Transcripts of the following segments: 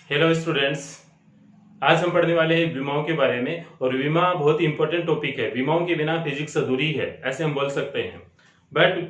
Hello students. आज हम पढ़ने वाले हैं विमाओं के बारे में। और विमा बहुत ही इंपॉर्टेंट टॉपिक है। विमाओं के बिना फिजिक्स अधूरी है, ऐसे हम बोल सकते हैं। बट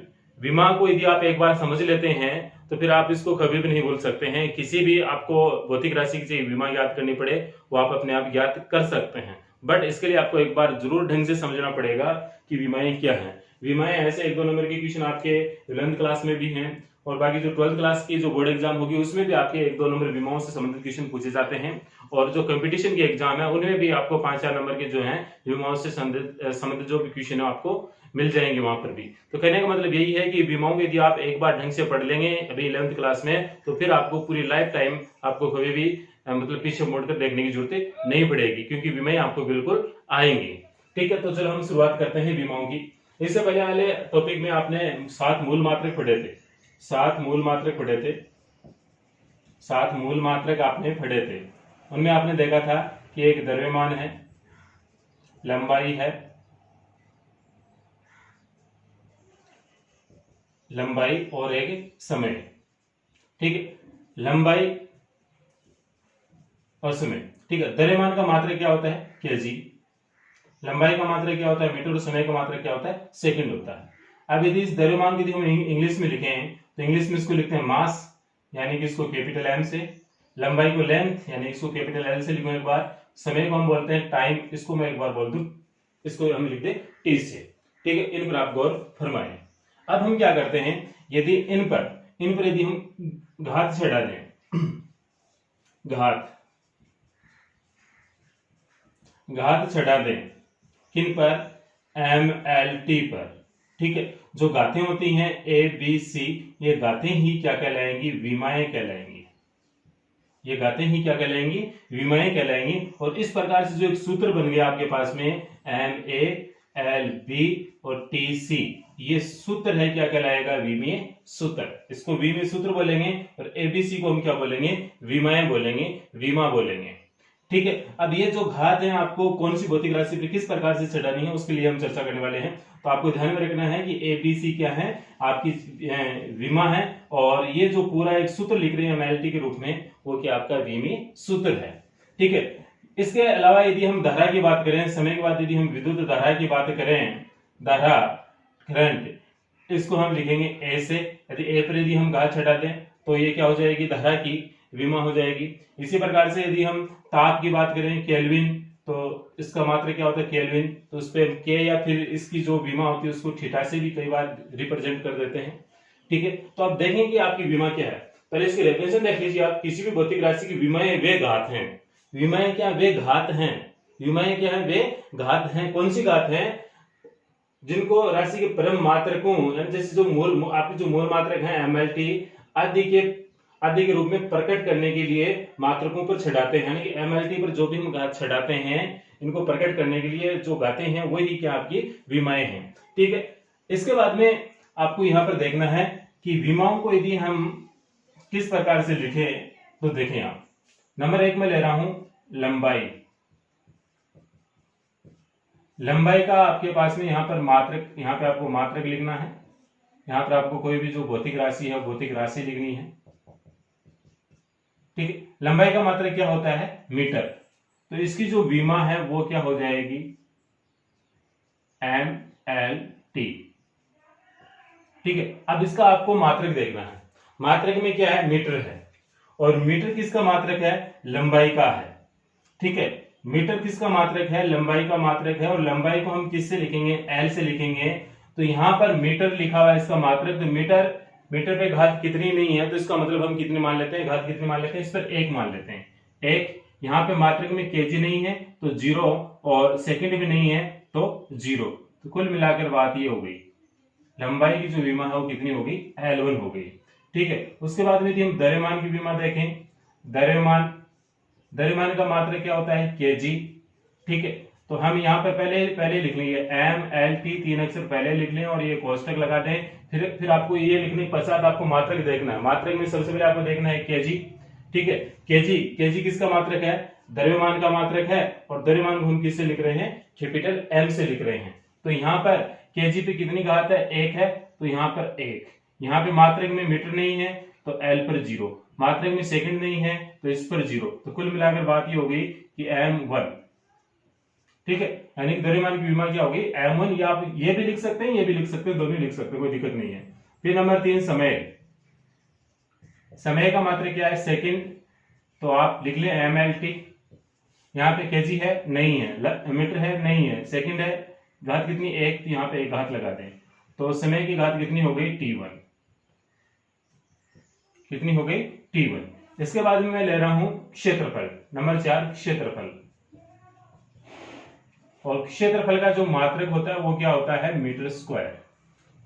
विमा को यदि आप एक बार समझ लेते हैं तो फिर आप इसको कभी भी नहीं भूल सकते हैं। किसी भी आपको भौतिक राशि की विमा याद करनी पड़े वो आप अपने आप याद कर सकते हैं। बट इसके लिए आपको एक बार जरूर ढंग से समझना पड़ेगा कि विमाएं क्या हैं। विमाएं ऐसे 1-2 नंबर के क्वेश्चन आपके 11th क्लास में भी हैं और बाकी जो 12th क्लास की जो बोर्ड एग्जाम होगी उसमें भी आपके 1-2 नंबर विमाओं से संबंधित क्वेश्चन पूछे जाते हैं। और जो कंपटीशन के एग्जाम है उनमें भी आपको 5-4 नंबर के जो हैं विमाओं से संबंधित जो भी क्वेश्चन है आपको मिल जाएंगे वहां पर भी। तो कहने का मतलब यही है कि विमाओं को यदि आप एक बार ढंग से पढ़ लेंगे अभी 11th क्लास में तो फिर आपको पूरी लाइफ टाइम आपको कभी भी मतलब पीछे मुड़कर देखने की जरूरत नहीं पड़ेगी, क्योंकि विमाएं आपको बिल्कुल आएंगी। ठीक है, तो चलो हम शुरुआत करते हैं विमाओं की। इससे पहले वाले टॉपिक में आपने 7 मूल मात्रक पढ़े थे। 7 मूल मात्रक पढ़े थे। 7 मूल मात्रक आपने पढ़े थे। उनमें आपने देखा था कि एक द्रव्यमान है, लंबाई है, लंबाई और एक समय। ठीक है, लंबाई और समय। ठीक है, द्रव्यमान का मात्रक क्या होता है? केजी। लंबाई का मात्रक क्या होता है? मीटर। और समय का मात्रक क्या होता है? सेकंड होता है। अब यदि इस द्रव्यमान को हम इंग्लिश में लिखें तो इंग्लिश में इसको लिखते हैं मास, यानी कि इसको कैपिटल एम से। लंबाई को लेंथ, यानी इसको कैपिटल एल से लिखूं एक बार। समय को हम बोलते हैं टाइम, इसको मैं एक बार बोल दूं, इसको हम लिखते हैं टी से। ठीक है, इन पर आप गौर फरमाएं। अब हम क्या करते हैं, यदि इन पर यदि हम घात चढ़ा दें, घात चढ़ा दें किन पर? एम एल टी पर। ठीक है, जो गातें होती हैं ए बी सी, ये गातें ही क्या कहलाएंगी? विमाएं कहलाएंगी। ये गातें ही क्या कहलाएंगी? विमाएं कहलाएंगी। और इस प्रकार से जो एक सूत्र बन गया आपके पास में एम ए एल बी और टी सी, ये सूत्र है क्या कहलाएगा? विमीय सूत्र। इसको विमीय सूत्र बोलेंगे। और एबीसी को हम क्या बोलेंगे? विमाएं बोलेंगे, विमा बोलेंगे। ठीक है, अब ये जो घात है आपको कौन सी भौतिक राशि पे किस प्रकार से चढ़ानी है उसके लिए हम चर्चा करने वाले हैं। तो आपको ध्यान में रखना है कि एबीसी क्या है? आपकी विमा है। और ये जो पूरा एक सूत्र लिख रहे हैं एमएलटी के रूप में, वो क्या आपका विमीय सूत्र है। ठीक है, इसके अलावा यदि हम धारा की बात करें, समय के बाद यदि हम विद्युत धारा की बात करें, धारा करंट, इसको हम लिखेंगे ए से। यदि ए पर यदि हम घात चढ़ा दें तो ये क्या हो जाएगी? धारा की विमा हो जाएगी। इसी प्रकार से यदि हम ताप की बात करें, केल्विन, तो इसका मात्रक क्या होता है? केल्विन। तो उस पर के या फिर इसकी जो विमा होती है उसको थीटा से भी कई बार रिप्रेजेंट कर देते हैं। ठीक है, तो आप देखें कि आपकी विमा क्या है। पहले इसकी डेफिनेशन देख लीजिए आप। किसी भी भौतिक राशि की विमाएं वे घात हैं। विमाएं क्या? वे घात हैं। विमाएं क्या है? वे घात हैं। कौन सी घात है? जिनको राशि के परम मात्रकों, यानी जैसे जो मूल आपके जो मूल मात्रक हैं एमएलटी आदि के रूप में प्रकट करने के लिए मात्रकों पर छड़ाते हैं। यानी कि एमएलटी पर जो भी हम घात छड़ाते हैं, इनको प्रकट करने के लिए जो गाते हैं वही क्या आपकी विमाएं हैं। ठीक है, इसके बाद में आपको यहां पर देखना है कि विमाओं को यदि हम किस प्रकार से लिखें तो देखें आप। नंबर 1 में ले रहा हूं लंबाई। लंबाई का आपके पास में यहां पर मात्रक, यहां पे आपको मात्रक लिखना है। यहां पर आपको कोई भी जो भौतिक राशि है भौतिक राशि लिखनी है। ठीक है, लंबाई का मात्रक क्या होता है? मीटर। तो इसकी जो विमा है वो क्या हो जाएगी? M L T. ठीक है, अब इसका आपको मात्रक देखना है। मात्रक में क्या है? मीटर है। और मीटर किसका मात्रक है? लंबाई का है। ठीक है, मीटर किसका मात्रक है? लंबाई का मात्रक है। और लंबाई को हम किससे लिखेंगे? एल से लिखेंगे। तो यहां पर मीटर लिखा हुआ है इसका मात्रक। तो मीटर पे घात कितनी नहीं है, तो इसका मतलब हम कितने मान लेते हैं? घात कितने मान लेते हैं? इस पर 1 मान लेते हैं। 1। यहाँ पे मात्रक में केजी नहीं है तो 0, और सेकंड भी नहीं है तो 0। तो कुल मिलाकर बात ये हो गई, लंबाई की जो विमा है वो कितनी होगी? L1 हो गई। ठीक है, उसके बाद में यदि हम द्रव्यमान की विमा देखें, द्रव्यमान का मात्रक क्या होता है? केजी। ठीक है, तो हम यहाँ पर पहले लिख लेंगे एम एल टी, 3 अक्षर पहले लिख लें और ये कोष्टक लगा दें। फिर आपको ये लिखने के पश्चात आपको मात्रक देखना है। मात्रक में सबसे पहले आपको देखना है केजी। ठीक है, केजी किसका मात्रक है? द्रव्यमान का मात्रक है। और द्रव्यमान को हम किससे लिख रहे हैं? कैपिटल एम से लिख रहे हैं। तो यहाँ पर केजी पे कितनी घात है? 1 है। तो यहाँ पर 1। यहाँ पे मात्रक में मीटर नहीं है तो एल पर 0। मात्रक में सेकंड नहीं है तो इस पर 0। तो कुल मिलाकर बात ये हो गई कि m1, ठीक है, यानी कि द्रव्यमान की विमा क्या होगी m1, या आप ये भी लिख सकते हैं, ये भी लिख सकते हैं, दोनों लिख सकते हैं, कोई दिक्कत नहीं है। फिर नंबर 3 समय। समय का मात्रक क्या है सेकंड, तो आप लिख ले mlt। यहाँ पे केजी है नहीं है, मीटर है नहीं है, सेकंड है, घात कितनी 1, तो यहाँ पे 1 घात लगाते हैं, तो समय की घात कितनी हो गई t1, कितनी हो गई t1। इसके बाद में मैं ले रहा हूं क्षेत्रफल, नंबर 4 क्षेत्रफल। और क्षेत्रफल का जो मात्रक होता है वो क्या होता है मीटर स्क्वायर।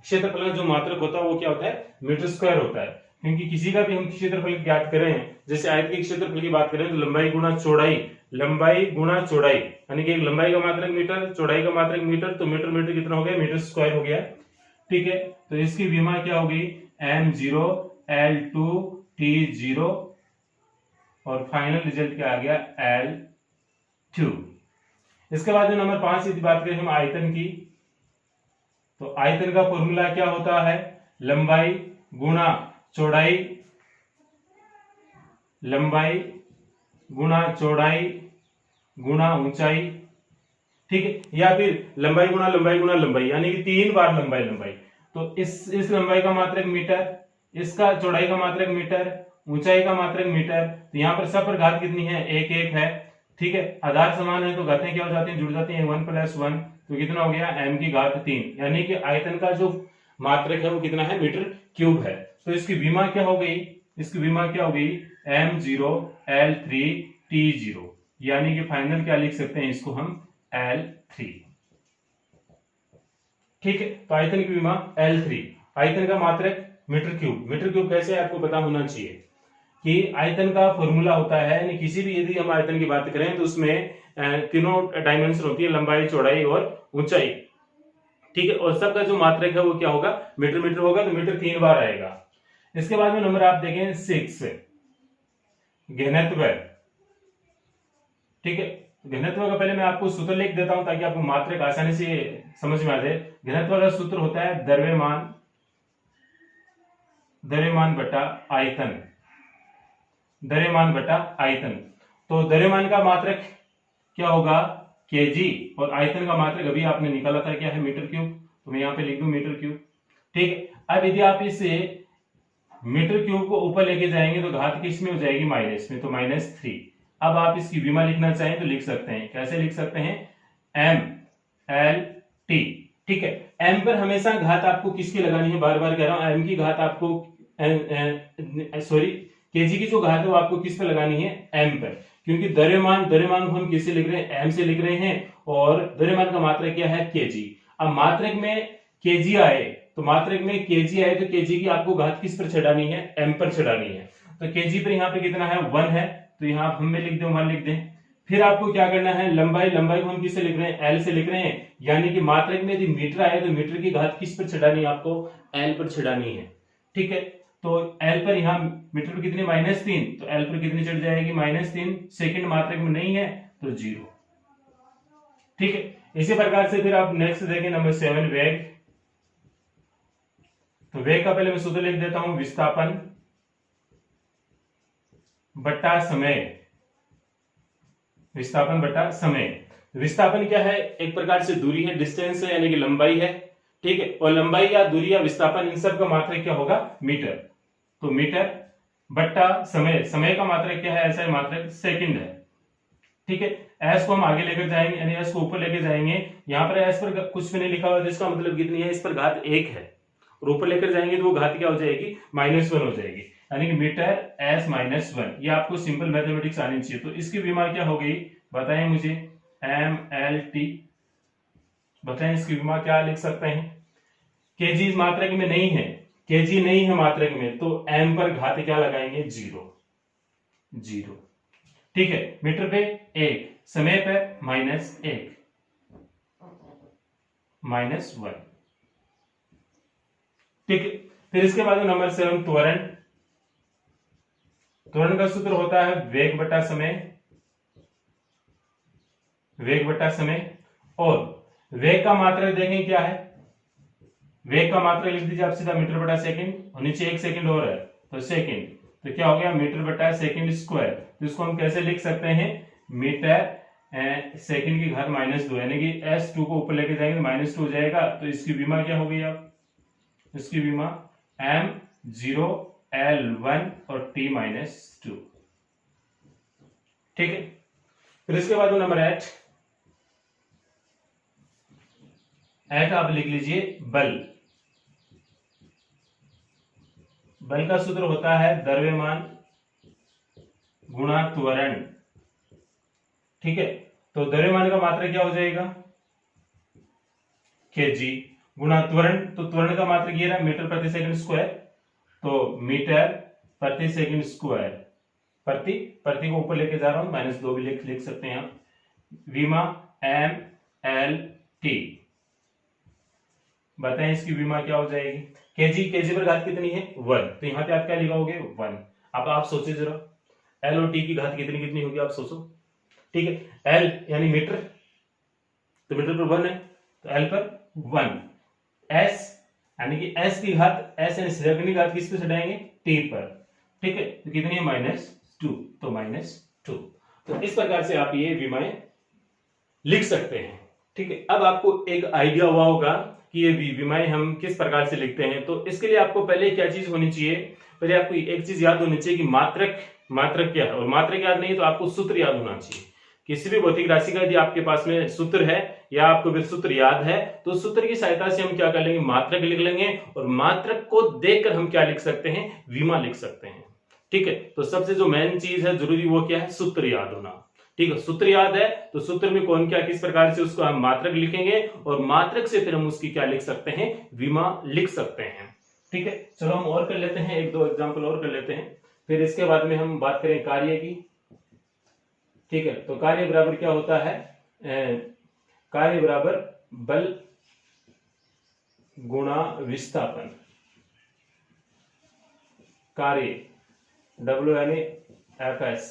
क्षेत्रफल का जो मात्रक होता है वो क्या होता है मीटर स्क्वायर होता है, क्योंकि किसी का भी हम क्षेत्रफल ज्ञात करें, जैसे आयत के क्षेत्रफल की बात करें तो लंबाई गुणा चौड़ाई, लंबाई गुणा चौड़ाई, यानी कि लंबाई का मात्रक मीटर, चौड़ाई का मात्रक मीटर, तो मीटर मीटर कितना हो गया मीटर स्क्वायर हो गया, ठीक है। तो इसकी विमा क्या होगी m0 L2 T0 और फाइनल रिजल्ट क्या आ गया L2। इसके बाद नंबर 5 की बात करें हम आयतन की, तो आयतन का फॉर्मूला क्या होता है लंबाई गुणा चौड़ाई, लंबाई गुणा चौड़ाई गुणा ऊंचाई, ठीक है, या फिर लंबाई गुणा लंबाई गुणा लंबाई, यानी कि 3 बार लंबाई लंबाई। तो इस लंबाई का मात्रक मीटर, इसका चौड़ाई का मात्रक मीटर, ऊंचाई का मात्रक मीटर, तो यहाँ पर सब पर घात कितनी है 1 1 है, ठीक है। आधार समान है तो घातें क्या हो जाती हैं जुड़ जाती हैं 1 + 1, तो कितना हो गया m की घात 3, यानी कि आयतन का जो मात्रक है वो कितना है मीटर क्यूब है। तो इसकी विमा क्या हो गई, इसकी विमा क्या हो गई m0 L3 T0, यानी कि फाइनल क्या लिख सकते हैं इसको हम L3, ठीक है। तो आयतन की विमा L3, आयतन का मात्रक मीटर क्यूब। मीटर क्यूब कैसे आपको पता होना चाहिए कि आयतन का फॉर्मूला होता है, यानी किसी भी यदि हम आयतन की बात करें तो उसमें तीनों डायमेंशन होती है, लंबाई चौड़ाई और ऊंचाई, ठीक है, और सबका जो मात्रक है वो क्या होगा मीटर मीटर होगा, तो मीटर 3 बार आएगा। इसके बाद में नंबर आप देखें 6 घनत्व, ठीक है। घनत्व का पहले मैं आपको सूत्र लिख देता हूं ताकि आपको मात्रक आसानी से समझ में आ जाए। घनत्व का सूत्र होता है द्रव्यमान, द्रव्यमान बटा आयतन, द्रव्यमान बटा आयतन। तो द्रव्यमान का मात्रक क्या होगा केजी, और आयतन का मात्रक अभी आपने निकाला था क्या है मीटर क्यूब, तो मैं यहाँ पे लिख दूं मीटर क्यूब, ठीक है। अब यदि आप इसे मीटर क्यूब को ऊपर लेके जाएंगे तो घात किस में हो जाएगी माइनस में, तो -3। अब आप इसकी विमा लिखना चाहें तो लिख सकते हैं, कैसे लिख सकते हैं mLT, ठीक है। m पर हमेशा घात आपको किसकी लगानी है, बार बार कह रहा हूं m की घात आपको सॉरी केजी की जो घात है वो आपको किस पर लगानी है m पर, क्योंकि द्रव्यमान को हम किससे लिख रहे हैं m से लिख रहे हैं, और द्रव्यमान का मात्रक क्या है केजी। अब मात्रक में केजी आए तो मात्रक में केजी आए तो केजी की आपको घात किस पर चढ़ानी है m पर चढ़ानी है, तो केजी पर यहाँ पे कितना है 1 है, तो यहाँ हम में लिख दें 1 लिख दें। फिर आपको क्या करना है लंबाई, लंबाई को हम किससे लिख रहे हैं L से लिख रहे हैं, यानी कि मात्रक में यदि मीटर आए तो मीटर की घात किस पर चढ़ानी है आपको L पर चढ़ानी है, ठीक है। तो L पर यहाँ मीटर पर कितनी -3, तो L पर कितनी चढ़ जाएगी -3, सेकंड मात्रक में नहीं है तो 0, ठीक है। इसी प्रकार से फिर आप नेक्स्ट देखें नंबर 7 वेग। तो वेग का पहले मैं सूत्र लिख देता हूं विस्थापन बटा समय, विस्थापन बटा समय। विस्थापन क्या है एक प्रकार से दूरी है, डिस्टेंस है, यानी कि लंबाई है, ठीक है, और लंबाई या दूरी या विस्थापन इन सब का मात्रक क्या होगा मीटर, तो मीटर बट्टा समय, समय का मात्रक क्या है ऐसा मात्रक सेकंड है, ठीक है। एस को हम आगे लेकर जाएंगे, यानी एस को ऊपर लेकर जाएंगे, यहाँ पर एस पर कुछ भी नहीं लिखा हुआ, जिसका मतलब कितनी है इस पर घात 1 है, और ऊपर लेकर जाएंगे तो वो घात क्या हो जाएगी -1 हो जाएगी, यानी कि मीटर एस -1। ये आपको सिंपल मैथमेटिक्स आनी चाहिए। तो इसकी विमा क्या हो गई बताएं मुझे mLT, बताएं इसकी विमा क्या लिख सकते हैं। केजी मात्रक में नहीं है, केजी नहीं है मात्रक में, तो m पर घात क्या लगाएंगे 0, ठीक है। मीटर पे 1, समय पे -1, -1, ठीक है। फिर इसके बाद नंबर 7 त्वरण। त्वरण का सूत्र होता है वेग बटा समय, वेग बटा समय, और वेग का मात्रक देखें क्या है, वेग का मात्रक लिख दीजिए आप सीधा मीटर बटा सेकंड, और नीचे 1 सेकंड और है तो सेकंड, तो क्या हो गया मीटर बटा सेकंड स्क्वायर। तो इसको हम कैसे लिख सकते हैं, मीटर सेकंड की घात -2, यानी कि S2 को ऊपर लेके जाएंगे -2 हो जाएगा। तो इसकी विमा क्या हो गई, अब इसकी विमा m0 L1 और t-2। ठीक है, फिर इसके बाद नंबर 8 आप लिख लीजिए बल। बल का सूत्र होता है द्रव्यमान गुणा त्वरण। ठीक है, तो द्रव्यमान का मात्रक क्या हो जाएगा, kg गुणा त्वरण। तो त्वरण का मात्रक ये रहा मीटर प्रति सेकंड स्क्वायर, तो मीटर प्रति सेकंड स्क्वायर, प्रति को ऊपर लेके जा रहा हूं, -2 भी लिख सकते हैं आप। विमा mLt, बताएं इसकी विमा क्या हो जाएगी, केजी पर घात कितनी है 1, तो यहां पे आप क्या लिखाओगे 1। अब आप सोचिए जरा L और T की घात कितनी होगी, आप सोचो। ठीक है, L यानी मीटर, तो मीटर पर 1 है, तो L पर 1। S यानी कि S की घात, S यानी सेकंड की घात किस पे चढ़ाएंगे, T पर। ठीक है, तो कितनी है -2, तो -2। तो इस प्रकार से आप ये विमाएं लिख सकते हैं। ठीक है, अब आपको एक आइडिया हुआ होगा कि ये विमाएं हम किस प्रकार से लिखते हैं। तो इसके लिए आपको पहले क्या चीज होनी चाहिए, पहले आपको एक चीज याद होनी चाहिए कि मात्रक क्या है, और मात्रक याद नहीं तो आपको सूत्र याद होना चाहिए। किसी भी भौतिक राशि का यदि आपके पास में सूत्र है या आपको फिर सूत्र याद है, तो सूत्र की सहायता से हम क्या कर लेंगे, मात्रक लिख लेंगे, और मात्रक को देखकर हम क्या लिख सकते हैं, विमा लिख सकते हैं। ठीक है, तो सबसे जो मेन चीज है जरूरी वो क्या है, सूत्र याद होना। ठीक है, सूत्र याद है तो सूत्र में कौन क्या किस प्रकार से उसको हम मात्रक लिखेंगे, और मात्रक से फिर हम उसकी क्या लिख सकते हैं, विमा लिख सकते हैं। ठीक है, चलो हम और कर लेते हैं, 1-2 एग्जांपल और कर लेते हैं, फिर इसके बाद में हम बात करें कार्य की। ठीक है, तो कार्य बराबर क्या होता है, कार्य बराबर बल गुणा विस्थापन। कार्य W यानी Fs।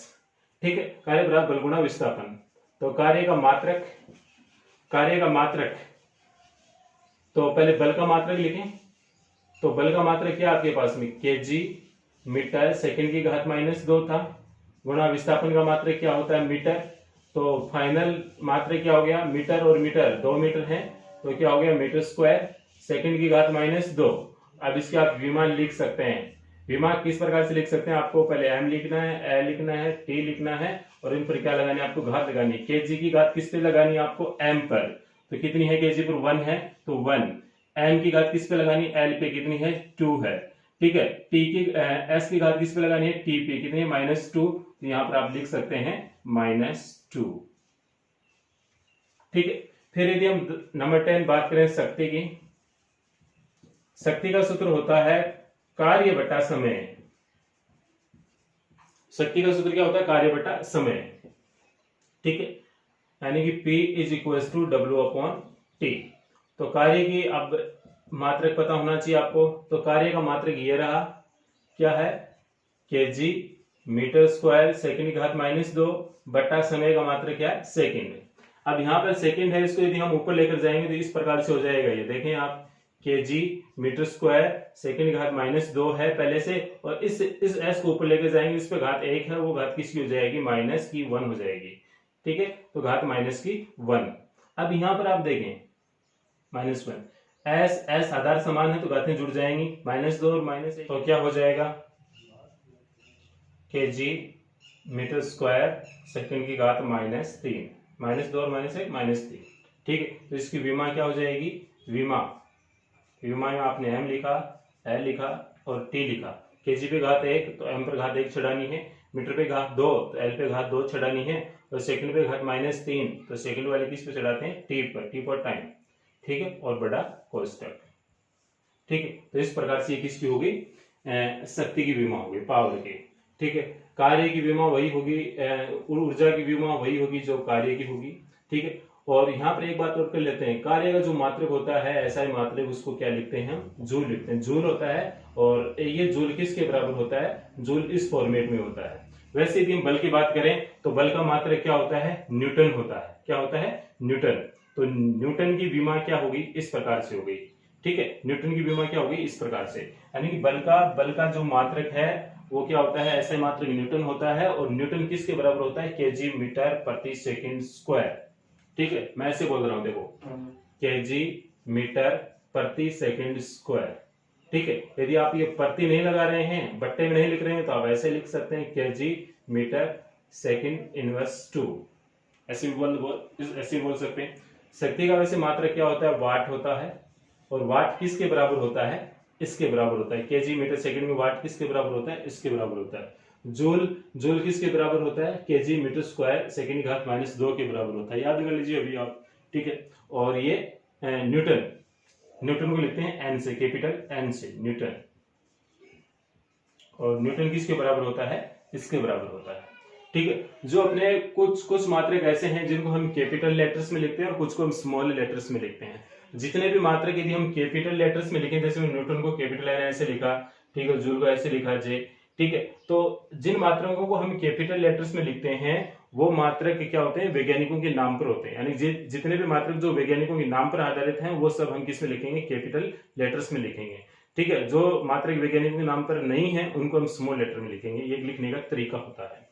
ठीक है, कार्य बराबर बल गुणा विस्थापन। तो कार्य का मात्रक, तो पहले बल का मात्रक लिखें। तो बल का मात्रक क्या आपके पास में, kg मीटर सेकंड की घात -2 था, गुणा विस्थापन का मात्रक क्या होता है, मीटर। तो फाइनल मात्रक क्या हो गया, मीटर और मीटर 2 मीटर है, तो क्या हो गया मीटर स्क्वायर सेकंड की घात -2। अब इसके आप विमा लिख सकते हैं। विमा किस प्रकार से लिख सकते हैं, आपको पहले m लिखना है, L लिखना है, T लिखना है, और इन पर क्या लगानी है, आपको घात लगानी है। kg की घात किस पे लगानी है, आपको m पर, तो कितनी है, kg पर 1 है, तो 1। m की घात किस पे लगानी है, L पे, कितनी है 2 है। ठीक है, S की घात किस पे लगानी है, T पे, कितनी है -2, तो यहां पर आप लिख सकते हैं -2। ठीक है, फिर यदि हम नंबर 10 बात करें शक्ति की, शक्ति का सूत्र होता है कार्य बटा समय। शक्ति का सूत्र क्या होता है, कार्य बटा समय। ठीक है, यानी कि P = W/T। तो कार्य की अब मात्रक पता होना चाहिए आपको। तो कार्य का मात्रक ये रहा, क्या है, kg मीटर स्क्वायर सेकंड की घात -2 बटा समय का मात्रक क्या है, सेकंड। अब यहाँ पर सेकंड है, इसको यदि हम ऊपर लेकर जाएंगे तो इस प्रकार से हो जाएगा, ये देखें आप, kg मीटर स्क्वायर सेकंड की घात -2 है पहले से, और इस s को ऊपर लेकर जाएंगे, इस पे घात 1 है, वो घात किसकी हो जाएगी, -1 हो जाएगी। ठीक है, तो घात -1। अब यहां पर आप देखें -1, s आधार समान है तो घातें जुड़ जाएंगी, -2 और -1, तो क्या हो जाएगा, kg मीटर स्क्वायर सेकंड की घात -3, -2 और -1 -3। ठीक है, तो इसकी विमा क्या हो जाएगी, विमा में आपने m लिखा, L लिखा और T लिखा। kg पे घात 1 तो m पर घात 1 छड़ानी है, मीटर पे घात 2 तो L पे घात 2 छड़ानी है, और सेकंड पे घात -3 तो सेकंड वाले किस पे चढ़ाते हैं, T पर टाइम। ठीक है, और बड़ा कोष्टक। ठीक है, तो इस प्रकार से ये किसकी होगी, शक्ति की विमा होगी, पावर की। ठीक है, कार्य की विमा वही होगी, ऊर्जा की विमा वही होगी जो कार्य की होगी। ठीक है, और यहाँ पर एक बात और कर लेते हैं, कार्य का जो मात्रक होता है, ऐसा ही मात्रक, उसको क्या लिखते हैं हम, जूल लिखते हैं। जूल होता है, और ये जूल किसके बराबर होता है, जूल इस फॉर्मेट में होता है। वैसे यदि हम बल की बात करें तो बल का मात्रक क्या होता है, न्यूटन होता है। क्या होता है, न्यूटन। तो न्यूटन की विमा क्या होगी, इस प्रकार से होगी। ठीक है, न्यूटन की विमा क्या होगी, इस प्रकार से, यानी कि बल का जो मात्रक है वो क्या होता है, ऐसे मात्रक न्यूटन होता है, और न्यूटन किसके बराबर होता है, केजी मीटर प्रति सेकंड स्क्वायर। ठीक है, मैं ऐसे बोल रहा हूं, देखो केजी मीटर प्रति सेकंड स्क्वायर। ठीक है, यदि आप ये प्रति नहीं लगा रहे हैं, बट्टे में नहीं लिख रहे हैं, तो आप ऐसे लिख सकते हैं केजी मीटर सेकंड इनवर्स 2, ऐसे बोल सकते हैं। शक्ति का वैसे मात्रक क्या होता है, वाट होता है, और वाट किसके बराबर होता है, इसके बराबर होता है। केजी मीटर सेकंड में वाट किसके बराबर होता है, इसके बराबर होता है। जूल किसके बराबर होता है, केजी मीटर स्क्वायर सेकंड की घात -2 के बराबर होता है, याद कर लीजिए अभी आप। ठीक है, और ये न्यूटन को लिखते हैं एन से, कैपिटल एन से न्यूटन, और न्यूटन किसके बराबर होता है, इसके बराबर होता है। ठीक है, जो अपने कुछ मात्रक ऐसे हैं जिनको हम कैपिटल लेटर्स में लिखते हैं और कुछ को हम स्मॉल लेटर्स में लिखते हैं। जितने भी मात्रक यदि हम कैपिटल लेटर्स में लिखें, जैसे न्यूटन को कैपिटल एन ऐसे लिखा, ठीक है, जूल को ऐसे लिखा जे, ठीक है, तो जिन मात्रकों को हम कैपिटल लेटर्स में लिखते हैं वो मात्रक क्या होते हैं, वैज्ञानिकों के नाम पर होते हैं। यानी जितने भी मात्रक जो वैज्ञानिकों के नाम पर आधारित हैं वो सब हम किस में लिखेंगे, कैपिटल लेटर्स में लिखेंगे। ठीक है, जो मात्रक वैज्ञानिकों के नाम पर नहीं है उनको हम स्मॉल लेटर में लिखेंगे, ये लिखने का तरीका होता है।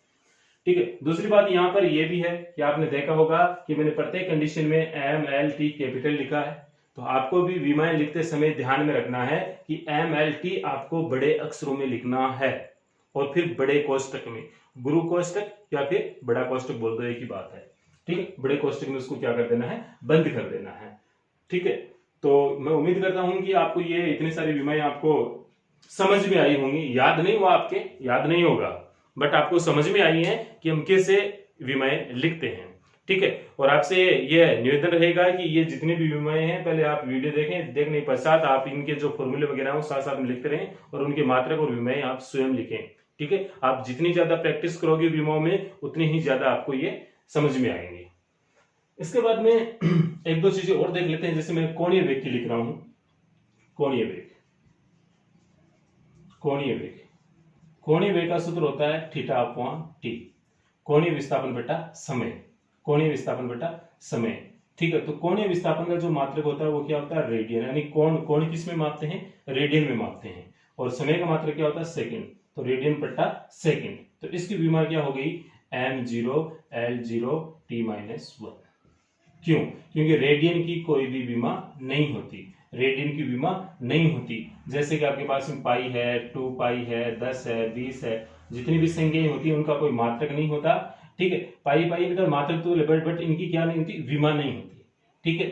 ठीक है, दूसरी बात यहाँ पर यह भी है कि आपने देखा होगा कि मैंने प्रत्येक कंडीशन में एम एल टी कैपिटल लिखा है, तो आपको भी विमाएं लिखते समय ध्यान में रखना है कि एम एल टी आपको बड़े अक्षरों में लिखना है, और फिर बड़े कोष्टक में, गुरु कोष्टक या फिर बड़ा कोष्टक बोल दो, एक ही बात है। ठीक है, बड़े कोष्टक में उसको क्या कर देना है, बंद कर देना है। ठीक है, तो मैं उम्मीद करता हूं कि आपको ये इतनी सारी विमाएं आपको समझ में आई होंगी, याद नहीं हुआ, आपके याद नहीं होगा, बट आपको समझ में आई है कि हम कैसे विमाएं लिखते हैं। ठीक है, और आपसे ये निवेदन रहेगा कि ये जितनी भी विमाएं हैं पहले आप वीडियो देखें, देखने के पश्चात आप इनके जो फॉर्मूले वगैरह हैं साथ साथ में लिखते रहें, और उनके मात्रक और विमाएं आप स्वयं लिखें। ठीक है, आप जितनी ज्यादा प्रैक्टिस करोगे विमाओं में उतनी ही ज्यादा आपको ये समझ में आएंगे। इसके बाद में एक दो चीजें और देख लेते हैं, जैसे मैं कोणीय वेग की लिख रहा हूं, कोणीय वेग का सूत्र होता है थीटा अपॉन टी, कोणीय विस्थापन बटा समय, कोणीय विस्थापन बटा समय। ठीक है, तो कोणीय विस्थापन का जो मात्रक होता है वो क्या होता है, रेडियन, यानी कोण किस में मापते हैं, रेडियन में मापते हैं, और समय का मात्रक क्या होता है, सेकंड, तो रेडियन बटा सेकंड। तो इसकी विमा क्या हो गई, m0 l0 t-1। क्यों, क्योंकि रेडियन की कोई भी विमा नहीं होती, रेडियन की विमा नहीं होती। जैसे कि आपके पास में पाई है, 2 पाई है, 10 है, 20 है, जितनी भी संख्याएं होती है उनका कोई मात्रक नहीं होता। ठीक है, पाई इनका मात्रक तो, बट इनकी क्या नहीं होती, विमा नहीं होती। ठीक है,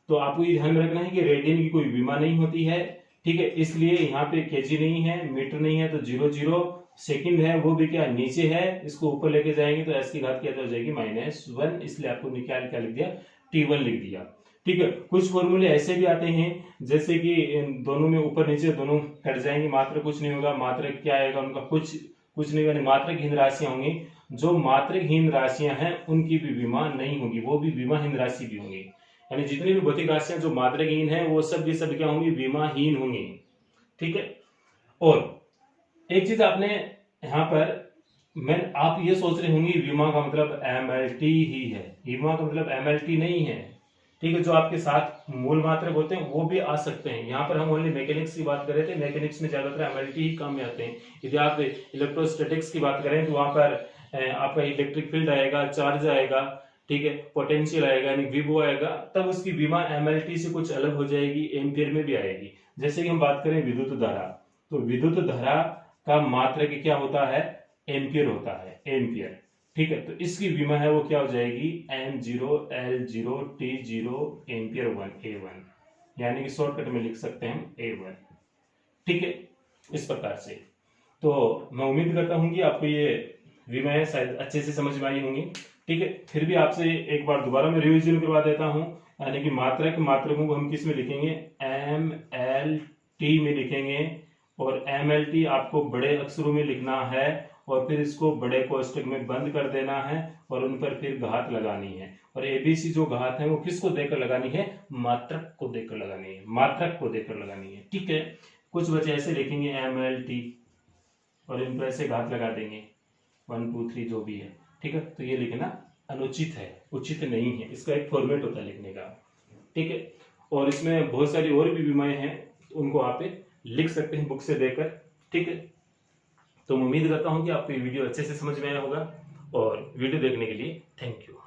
तो आपको ये ध्यान में रखना है कि रेडियन की कोई विमा नहीं होती है। ठीक है, इसलिए यहाँ पे केजी नहीं है, मीटर नहीं है, तो 0 सेकंड है, वो भी क्या नीचे है, इसको ऊपर लेके जाएंगे तो s की घात क्या हो जाएगी, -1, इसलिए आपको निकाल क्या लिख दिया, t1 लिख दिया। ठीक है, कुछ फॉर्मूले ऐसे भी आते हैं जैसे कि दोनों में ऊपर नीचे दोनों कट जाएंगे, मात्रक कुछ नहीं होगा, मात्रक क्या आएगा उनका, कुछ नहीं होगा, मात्रकहीन राशियां होंगी। जो मात्रकहीन राशियां हैं उनकी भी विमा नहीं होगी, वो भी विमाहीन राशि भी होंगी। यानी जितनी भी भौतिक राशियां जो मात्रकहीन है वो सब क्या होंगी, विमाहीन होंगी। ठीक है, और एक चीज आपने यहाँ पर आप ये सोच रहे होंगे विमा का मतलब MLT ही है, विमा का मतलब MLT नहीं है। ठीक है, जो आपके साथ मूल मात्रक होते हैं वो भी आ सकते हैं। यहाँ पर हम ओनली मैकेनिक्स की बात कर रहे थे, मैकेनिक्स में ज्यादातर MLT ही काम में आते हैं। यदि आप इलेक्ट्रोस्टैटिक्स की बात करें तो वहां पर आपका इलेक्ट्रिक फील्ड आएगा, चार्ज आएगा, ठीक है, पोटेंशियल आएगा, यानी विभव आएगा, तब उसकी विमा MLT से कुछ अलग हो जाएगी, एम्पियर में भी आएगी। जैसे कि हम बात करें विद्युत धारा, तो विद्युत धारा का मात्रक क्या होता है, एम्पियर होता है, एम्पियर। ठीक है, तो इसकी विमा है वो क्या हो जाएगी, m0 l0 t0 ampere 1 A1, यानी कि शॉर्टकट में लिख सकते हैं हम A1। ठीक है, इस प्रकार से। तो मैं उम्मीद करता हूं कि आपको ये विमाएं शायद अच्छे से समझ में आई होंगी। ठीक है, फिर भी आपसे एक बार दोबारा मैं रिवीजन करवा देता हूं, यानी कि मात्रकों को हम किस में लिखेंगे, MLT में लिखेंगे, और MLT आपको बड़े अक्षरों में लिखना है, और फिर इसको बड़े कोष्टक में बंद कर देना है, और उन पर फिर घात लगानी है। और ABC जो घात है वो किसको देकर लगानी है, मात्रक को देकर लगानी है, मात्रक को देकर लगानी है। ठीक है, कुछ बच्चे ऐसे लिखेंगे MLT और इन पर ऐसे घात लगा देंगे 1 2 3 जो भी है। ठीक है, तो ये लिखना अनुचित है, उचित नहीं है, इसका एक फॉर्मेट होता है लिखने का। ठीक है, और इसमें बहुत सारी और भी विमाएं हैं, उनको आप लिख सकते हैं बुक से देकर। ठीक है, तो मैं उम्मीद करता हूँ कि आपको ये वीडियो अच्छे से समझ में आया होगा, और वीडियो देखने के लिए थैंक यू।